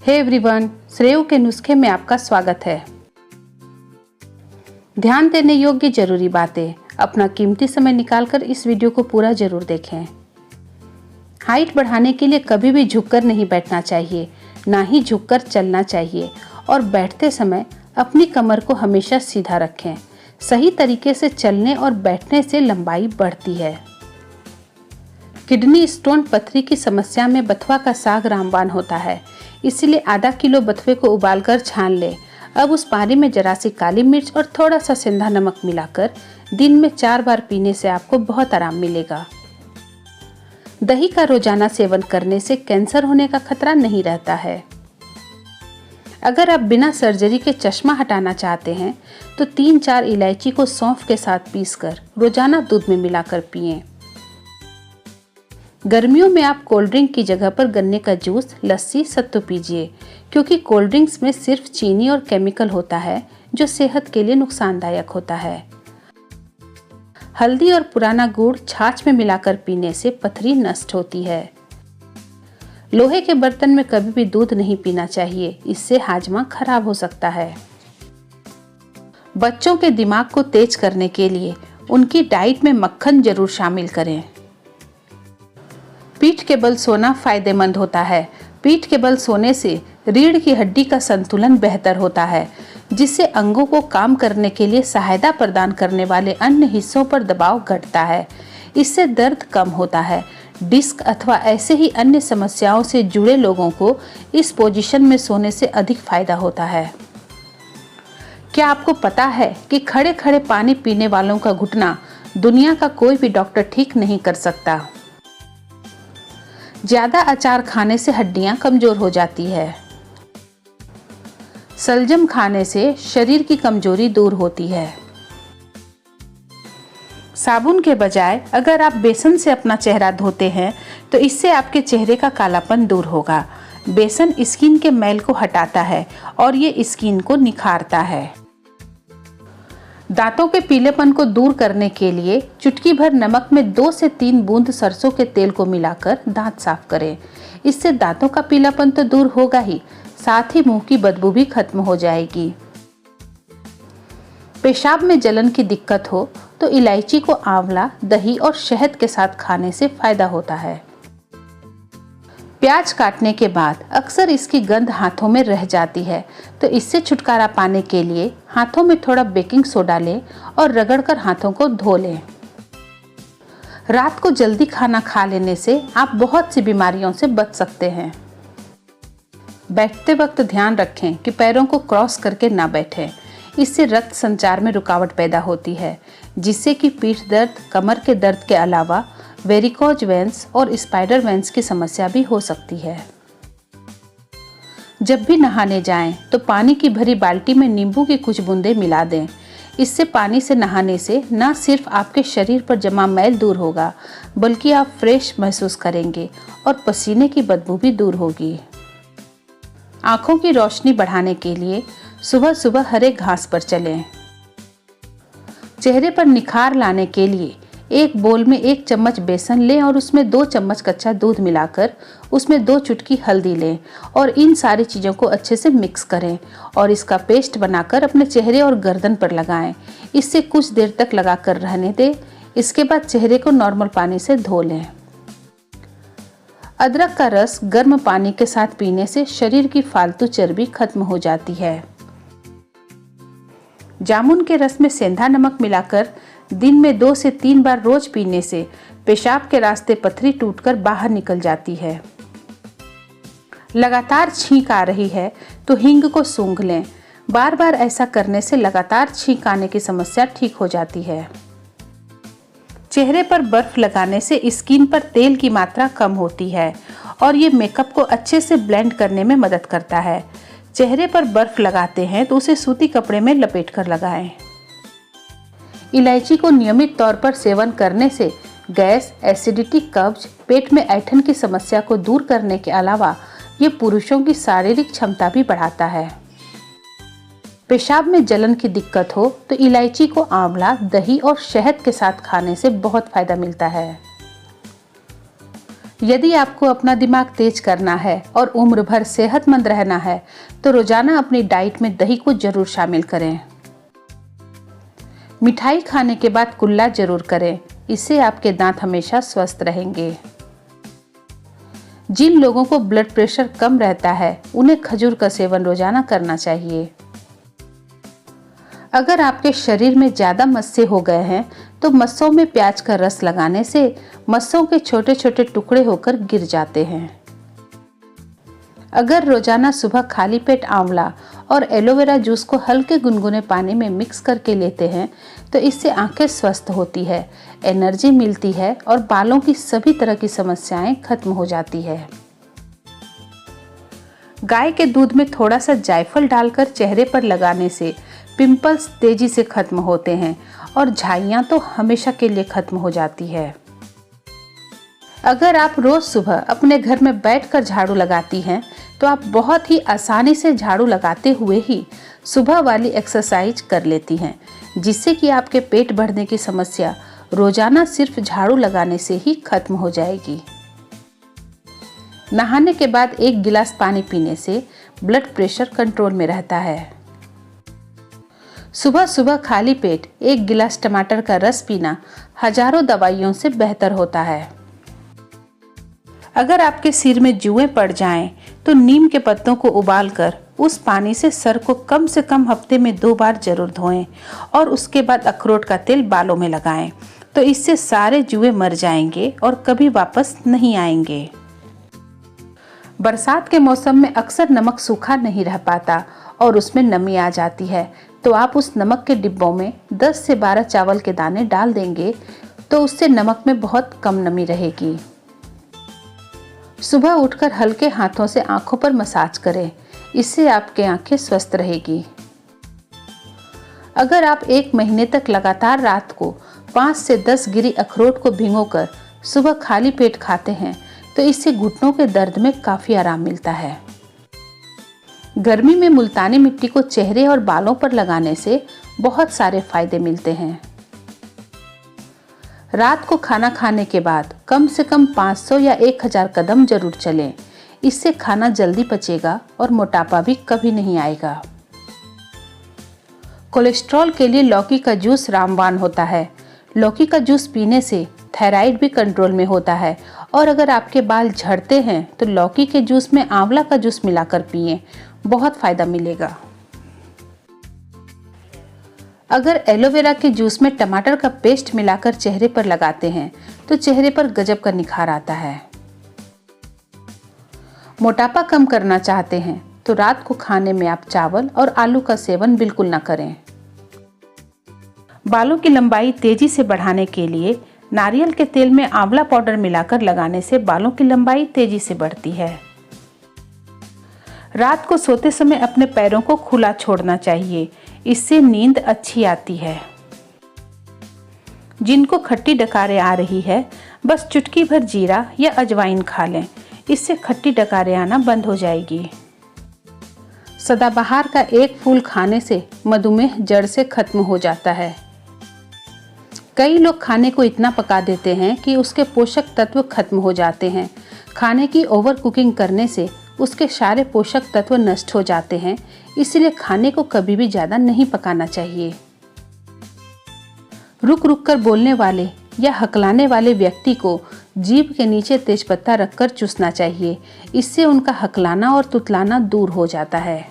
Hey everyone, Shreyu के नुस्खे में आपका स्वागत है। ध्यान देने योग्य जरूरी बातें। अपना कीमती समय निकालकर इस वीडियो को पूरा जरूर देखें। हाइट बढ़ाने के लिए कभी भी झुककर नहीं बैठना चाहिए, ना ही झुककर चलना चाहिए और बैठते समय अपनी कमर को हमेशा सीधा रखें। सही तरीके से चलने और बैठने से लंबाई बढ़ती है। किडनी स्टोन पथरी की समस्या में बथुआ का साग रामबाण होता है, इसलिए आधा किलो बथुए को उबालकर छान लें। अब उस पानी में जरा सी काली मिर्च और थोड़ा सा सेंधा नमक मिलाकर दिन में 4 बार पीने से आपको बहुत आराम मिलेगा। दही का रोजाना सेवन करने से कैंसर होने का खतरा नहीं रहता है। अगर आप बिना सर्जरी के चश्मा हटाना चाहते हैं तो 3-4 इलायची को सौंफ के साथ पीसकर रोजाना दूध में मिलाकर पिएं। गर्मियों में आप कोल्ड ड्रिंक की जगह पर गन्ने का जूस, लस्सी, सत्तू पीजिए, क्योंकि कोल्ड ड्रिंक्स में सिर्फ चीनी और केमिकल होता है जो सेहत के लिए नुकसानदायक होता है। हल्दी और पुराना गुड़ छाछ में मिलाकर पीने से पथरी नष्ट होती है। लोहे के बर्तन में कभी भी दूध नहीं पीना चाहिए, इससे हाजमा खराब हो सकता है। बच्चों के दिमाग को तेज करने के लिए उनकी डाइट में मक्खन जरूर शामिल करें। पीठ के बल सोना फायदेमंद होता है। पीठ के बल सोने से रीढ़ की हड्डी का संतुलन बेहतर होता है, जिससे अंगों को काम करने के लिए सहायता प्रदान करने वाले अन्य हिस्सों पर दबाव घटता है। इससे दर्द कम होता है। डिस्क अथवा ऐसे ही अन्य समस्याओं से जुड़े लोगों को इस पोजीशन में सोने से अधिक फायदा होता है। क्या आपको पता है कि खड़े खड़े पानी पीने वालों का घुटना दुनिया का कोई भी डॉक्टर ठीक नहीं कर सकता। ज्यादा अचार खाने से हड्डियां कमजोर हो जाती है। सलजम खाने से शरीर की कमजोरी दूर होती है। साबुन के बजाय अगर आप बेसन से अपना चेहरा धोते हैं तो इससे आपके चेहरे का कालापन दूर होगा। बेसन स्किन के मैल को हटाता है और ये स्किन को निखारता है। दांतों के पीलेपन को दूर करने के लिए चुटकी भर नमक में 2 से 3 बूंद सरसों के तेल को मिलाकर दांत साफ करें। इससे दांतों का पीलापन तो दूर होगा ही, साथ ही मुंह की बदबू भी खत्म हो जाएगी। पेशाब में जलन की दिक्कत हो तो इलायची को आंवला, दही और शहद के साथ खाने से फायदा होता है। प्याज काटने के बाद अक्सर इसकी गंध हाथों में रह जाती है, तो इससे छुटकारा पाने के लिए हाथों में थोड़ा बेकिंग सोडा लें और रगड़कर हाथों को धो लें। रात को जल्दी खाना खा लेने से आप बहुत सी बीमारियों से बच सकते हैं। बैठते वक्त ध्यान रखें कि पैरों को क्रॉस करके ना बैठें। इससे रक्त संचार में रुकावट पैदा होती है, जिससे कि पीठ दर्द, कमर के दर्द के अलावा वेरिकोज वेंस और स्पाइडर वेंस की समस्या भी हो सकती है। जब भी नहाने जाएं तो पानी की भरी बाल्टी में नींबू की कुछ बूंदें मिला दें। इससे पानी से नहाने से न सिर्फ आपके शरीर पर जमा मैल दूर होगा, बल्कि आप फ्रेश महसूस करेंगे और पसीने की बदबू भी दूर होगी। आंखों की रोशनी बढ़ाने के लिए सुबह सुबह हरे घास पर चलें। चेहरे पर निखार लाने के लिए एक बोल में 1 चम्मच बेसन लें और उसमें 2 चम्मच कच्चा दूध मिलाकर उसमें 2 चुटकी हल्दी लें और इन सारी चीज़ों को अच्छे से मिक्स करें और इसका पेस्ट बनाकर अपने चेहरे और गर्दन पर लगाएं। इससे कुछ देर तक लगाकर रहने दें। इसके बाद चेहरे को नॉर्मल पानी से धो लें। अदरक का रस गर्म पानी के साथ पीने से शरीर की फालतू चर्बी खत्म हो जाती है। जामुन के रस में सेंधा नमक मिलाकर दिन में 2 से 3 बार रोज पीने से पेशाब के रास्ते पथरी टूटकर बाहर निकल जाती है। लगातार छींक आ रही है तो हींग को सूंघ लें। बार बार ऐसा करने से लगातार छींक आने की समस्या ठीक हो जाती है। चेहरे पर बर्फ लगाने से स्किन पर तेल की मात्रा कम होती है और ये मेकअप को अच्छे से ब्लेंड करने में मदद करता है। चेहरे पर बर्फ लगाते हैं तो उसे सूती कपड़े में लपेटकर लगाएं। इलायची को नियमित तौर पर सेवन करने से गैस, एसिडिटी, कब्ज, पेट में ऐंठन की समस्या को दूर करने के अलावा ये पुरुषों की शारीरिक क्षमता भी बढ़ाता है। पेशाब में जलन की दिक्कत हो तो इलायची को आंवला, दही और शहद के साथ खाने से बहुत फायदा मिलता है। यदि आपको अपना दिमाग तेज करना है और उम्र भर सेहतमंद रहना है तो रोजाना अपनी डाइट में दही को जरूर शामिल करें। मिठाई खाने के बाद कुल्ला जरूर करें, इससे आपके दांत हमेशा स्वस्थ रहेंगे। जिन लोगों को ब्लड प्रेशर कम रहता है उन्हें खजूर का सेवन रोजाना करना चाहिए। अगर आपके शरीर में ज्यादा मस्से हो गए हैं तो मस्सों में प्याज का रस लगाने से मस्सों के छोटे छोटे टुकड़े होकर गिर जाते हैं। अगर रोजाना सुबह खाली पेट आंवला और एलोवेरा जूस को हल्के गुनगुने पानी में मिक्स करके लेते हैं तो इससे आंखें स्वस्थ होती है, एनर्जी मिलती है और बालों की सभी तरह की समस्याएं खत्म हो जाती है। गाय के दूध में थोड़ा सा जायफल डालकर चेहरे पर लगाने से पिंपल्स तेजी से खत्म होते हैं और झाइयां तो हमेशा के लिए खत्म हो जाती है। अगर आप रोज सुबह अपने घर में बैठकर झाड़ू लगाती हैं तो आप बहुत ही आसानी से झाड़ू लगाते हुए ही सुबह वाली एक्सरसाइज कर लेती हैं, जिससे कि आपके पेट बढ़ने की समस्या रोजाना सिर्फ झाड़ू लगाने से ही खत्म हो जाएगी। नहाने के बाद 1 गिलास पानी पीने से ब्लड प्रेशर कंट्रोल में रहता है। सुबह सुबह खाली पेट 1 गिलास टमाटर का रस पीना हजारों दवाइयों से बेहतर होता है। अगर आपके सिर में जुएं पड़ जाएं, तो नीम के पत्तों को उबालकर उस पानी से सर को कम से कम हफ्ते में 2 बार जरूर धोएं और उसके बाद अखरोट का तेल बालों में लगाएं, तो इससे सारे जुएं मर जाएंगे और कभी वापस नहीं आएंगे। बरसात के मौसम में अक्सर नमक सूखा नहीं रह पाता और उसमें नमी आ जाती है, तो आप उस नमक के डिब्बों में 10 से 12 चावल के दाने डाल देंगे तो उससे नमक में बहुत कम नमी रहेगी। सुबह उठकर हल्के हाथों से आंखों पर मसाज करें, इससे आपकी आंखें स्वस्थ रहेगी। अगर आप 1 महीने तक लगातार रात को 5 से 10 गिरी अखरोट को भिगोकर सुबह खाली पेट खाते हैं तो इससे घुटनों के दर्द में काफी आराम मिलता है। गर्मी में मुल्तानी मिट्टी को चेहरे और बालों पर लगाने से बहुत सारे फायदे मिलते हैं। रात को खाना खाने के बाद कम से कम 500 या 1000 कदम जरूर चलें, इससे खाना जल्दी पचेगा और मोटापा भी कभी नहीं आएगा। कोलेस्ट्रॉल के लिए लौकी का जूस रामबाण होता है। लौकी का जूस पीने से थायराइड भी कंट्रोल में होता है और अगर आपके बाल झड़ते हैं तो लौकी के जूस में आंवला का जूस मिलाकर पिएं, बहुत फायदा मिलेगा। अगर एलोवेरा के जूस में टमाटर का पेस्ट मिलाकर चेहरे पर लगाते हैं तो चेहरे पर गजब का निखार आता है। मोटापा कम करना चाहते हैं तो रात को खाने में आप चावल और आलू का सेवन बिल्कुल ना करें। बालों की लंबाई तेजी से बढ़ाने के लिए नारियल के तेल में आंवला पाउडर मिलाकर लगाने से बालों की लंबाई तेजी से बढ़ती है। रात को सोते समय अपने पैरों को खुला छोड़ना चाहिए, इससे नींद अच्छी आती है। जिनको खट्टी डकारें आ रही है बस चुटकी भर जीरा या अजवाइन खा लें, इससे खट्टी डकारें आना बंद हो जाएगी। सदाबहार का एक फूल खाने से मधुमेह जड़ से खत्म हो जाता है। कई लोग खाने को इतना पका देते हैं कि उसके पोषक तत्व खत्म हो जाते हैं। खाने की ओवर कुकिंग करने से उसके सारे पोषक तत्व नष्ट हो जाते हैं, इसलिए खाने को कभी भी ज़्यादा नहीं पकाना चाहिए। रुक रुक कर बोलने वाले या हकलाने वाले व्यक्ति को जीभ के नीचे तेजपत्ता रखकर चूसना चाहिए, इससे उनका हकलाना और तुतलाना दूर हो जाता है।